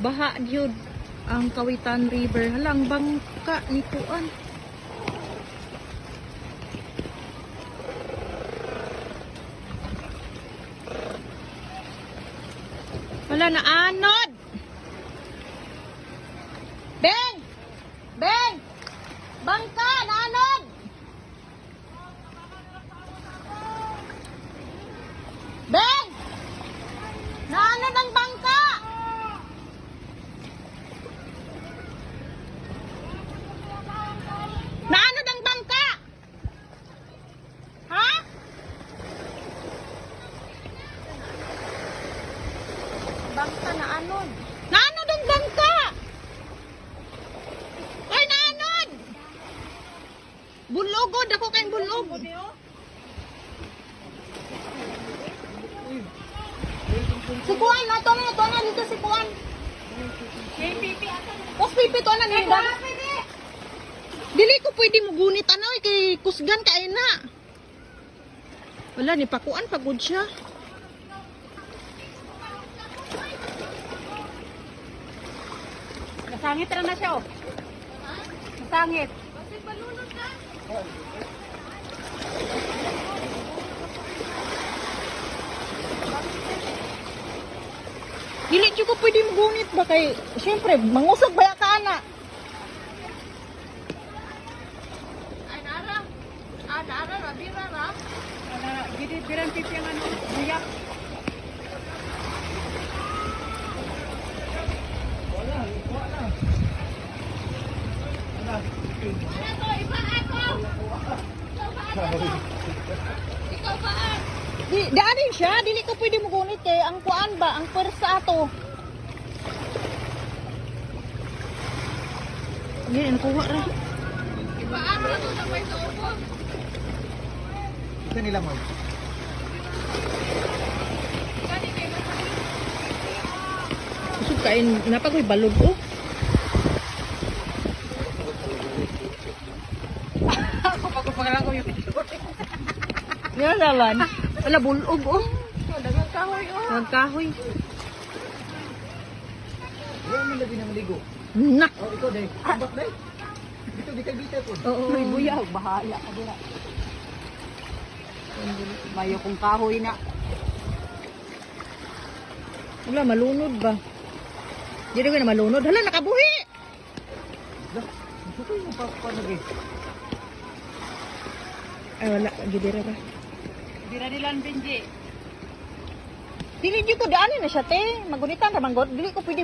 baha gyud ang Kawitan River. Halang bangka ni kuan. Wala na anod. Beng! Beng! Bangka na anod. Beng! Na anod ang bangka. Naanod ang bangka? Ha? Bangka naanod. Naanod ang bangka? Ay, naanod! Bulogod ako kayong bulog. Si Kuan, ito na dito si Kuan. Os pipi to na nila. Dili ko pwede mo gunit ano kay kusgan ka na. Wala ni pakuan pagod siya. Nasangit na siya oh. Nasangit. Dili jud ko pwede mo gunit ba kay syempre mangusog ba ka ana. Gidi bilang pipi ang ano, buyak. Daanin siya, dili ko pwede mo gunit kay ang kuan ba, ang pwersa ato. Yan, kuha ra. Ipaan mo to sa pwesto upo. Ito nila mo. Kusog kain, napagoy balog oh. Pagpapalang ko yung Yan naman. Wala bulog oh. dagang kahoy oh. Ang kahoy. Yan mo labi na maligo. Nak. Oh, ikaw day. Abak day. Dito di kay bita po. Oo. Uy, buyak, bahala ka dila. Mayo kong kahoy na. Wala, malunod ba? Hindi ko na malunod. Hala, nakabuhi! Ito yung papanagay. Ay, wala. Gidira ra. Dira dilan Benji. Dili di ko daanin na siya, te. Magunitan ra manggod. Dili ko pwede